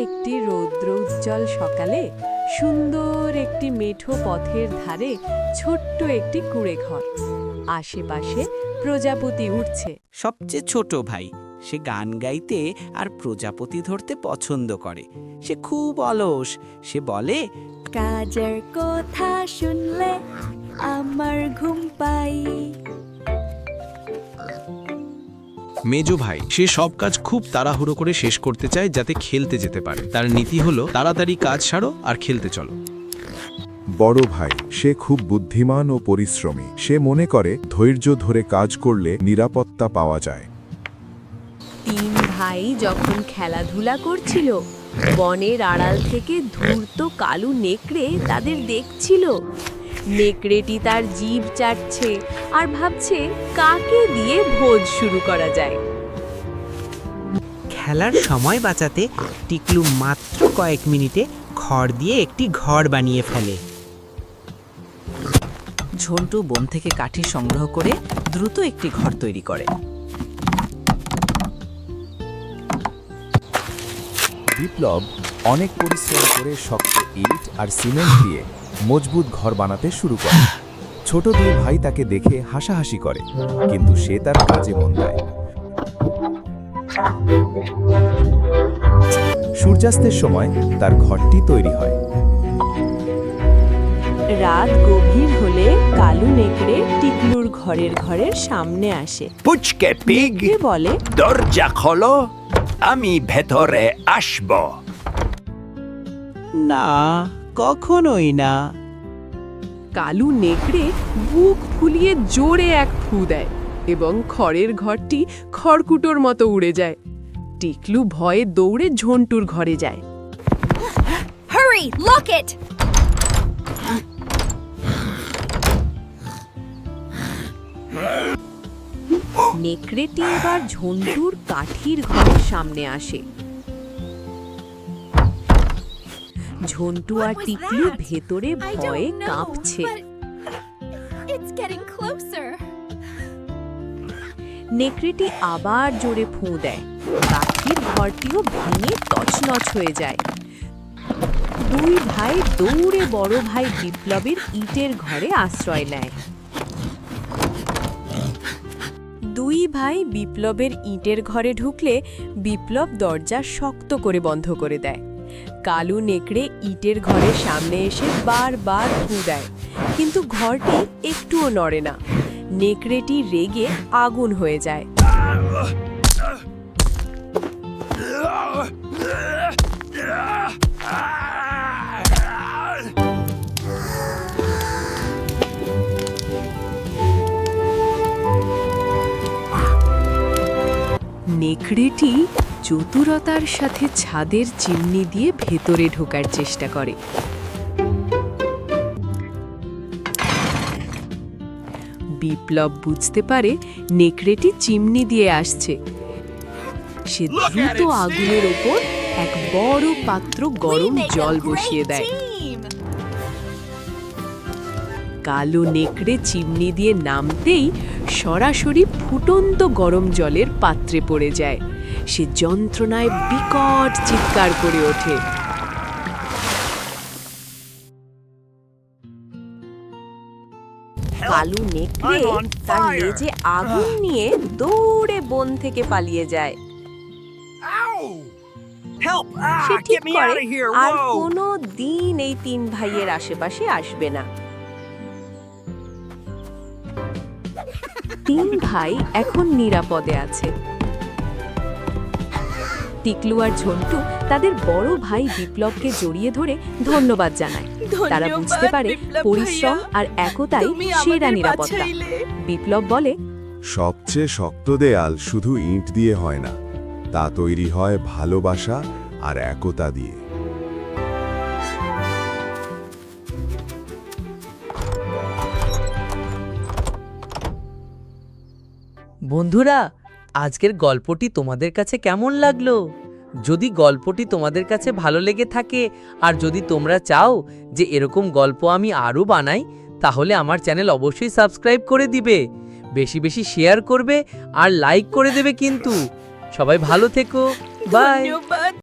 একটি রৌদ্রোজ্জ্বল সকালে সুন্দর একটি মেঠো পথের ধারে ছোট্ট একটি কুঁড়েঘর। আশেপাশে প্রজাপতি উঠছে। সবচেয়ে ছোট ভাই, সে গান গাইতে আর প্রজাপতি ধরতে পছন্দ করে। সে খুব অলস। সে বলে, কাজের কথা শুনলে আমার ঘুম পাই। মেজো ভাই সে সব কাজ খুব তাড়াহুড়ো করে শেষ করতে চায় যাতে খেলতে যেতে পারে। তার নীতি হলো তাড়াতাড়ি কাজ সারো আর খেলতে চলো। বড় ভাই সে খুব বুদ্ধিমান ও পরিশ্রমী। সে মনে করে ধৈর্য ধরে কাজ করলে নিরাপত্তা পাওয়া যায়। তিন ভাই যখন খেলাধুলা করছিল, বনের আড়াল থেকে ধূর্ত কালু নেকড়ে তাদের দেখছিল। নেকড়েটি তার জিভ চাটছে আর ভাবছে কাকে দিয়ে ভোজ শুরু করা যায়। খেলার সময় বাঁচাতে টিকলু মাত্র কয়েক মিনিটে খড় দিয়ে একটি ঘর বানিয়ে ফেলে। ঝন্টু বন থেকে কাঠি সংগ্রহ করে দ্রুত একটি ঘর তৈরি করে। বিপ্লব অনেক পরিশ্রম করে শক্ত ইট আর সিমেন্ট দিয়ে মজবুত ঘর বানাতে শুরু করে। ছোট দুই ভাই তাকে দেখে হাসাহাসি করে, কিন্তু সে তার কাজে মন দেয়। সূর্যাস্তের সময় তার ঘরটি তৈরি হয়। রাত গভীর হলে কালু নেকড়ে টিকলুর ঘরের সামনে আসে। পুচকে পিগ, নেকড়ে বলে, দরজা খোলো, আমি ভেতরে আসব। না, কখনোই না। কালু নেকড়ে বুক ফুলিয়ে জোরে এক ফু দেয় এবং খড়ের ঘরটি খড়কুটোর মতো উড়ে যায়। টিকলু ভয়ে দৌড়ে ঝন্টুর ঘরে যায়। Hurry, lock it! নেকড়েটি এবার ঝন্টুর কাঠির ঘরের সামনে আসে। ঝন্টু আর টিকলু ভেতরে ভয়ে কাঁপছে। It's getting closer. নেকড়েটি আবার জোরে ফুঁ দেয়। কাঠির ঘরটিও ভেঙে তছনছ হয়ে যায়। দুই ভাই দৌড়ে বড় ভাই বিপ্লবের ইটের ঘরে আশ্রয় নেয়। দুই ভাই বিপ্লবের ইটের ঘরে ঢুকলে বিপ্লব দরজা শক্ত করে বন্ধ করে দেয়। কালু নেকড়ে ইটের ঘরের সামনে এসে বারবার ফুঁ দেয়, কিন্তু ঘরটি একটুও নড়ে না। নেকড়েটি রেগে আগুন হয়ে যায়। নেকড়েটি চতুরতার সাথে ছাদের চিমনি দিয়ে ভেতরে ঢোকার চেষ্টা করে। বিপ্লব বুঝতে পারে নেকড়েটি চিমনি দিয়ে আসছে। সে দ্রুত আগুনের ওপর এক বড় পাত্র গরম জল বসিয়ে দেয়। কালো নেকড়ে চিমনি দিয়ে নামতেই সরাসরি ফুটন্ত গরম জলের পাত্রে পড়ে যায়। সে যন্ত্রণায় বিকট চিৎকার করে ওঠে। কালু নেকড়ে তার লেজে আগুন নিয়ে দৌড়ে বন থেকে পালিয়ে যায়। Help! সে ঠিক Get me করে out of here! R Whoa! কোনো দিন এই তিন ভাইয়ের আশেপাশে আসবে না। তিন ভাই এখন নিরাপদে আছে। টিকলু আর ঝন্টু তাদের বড় ভাই বিপ্লবকে জড়িয়ে ধরে ধন্যবাদ জানায়। তারা বুঝতে পারে পরিশ্রম আর একতাই সেরা নিরাপত্তা। বিপ্লব বলে, সবচেয়ে শক্ত দেয়াল শুধু ইট দিয়ে হয় না, তা তৈরি হয় ভালোবাসা আর একতা দিয়ে। বন্ধুরা, আজকের গল্পটি তোমাদের কাছে কেমন লাগলো? যদি গল্পটি তোমাদের কাছে ভালো লেগে থাকে আর যদি তোমরা চাও যে এরকম গল্প আমি আরও বানাই, তাহলে আমার চ্যানেল অবশ্যই সাবস্ক্রাইব করে দিবে, বেশি বেশি শেয়ার করবে আর লাইক করে দেবে। কিন্তু সবাই ভালো থেকো, বাই।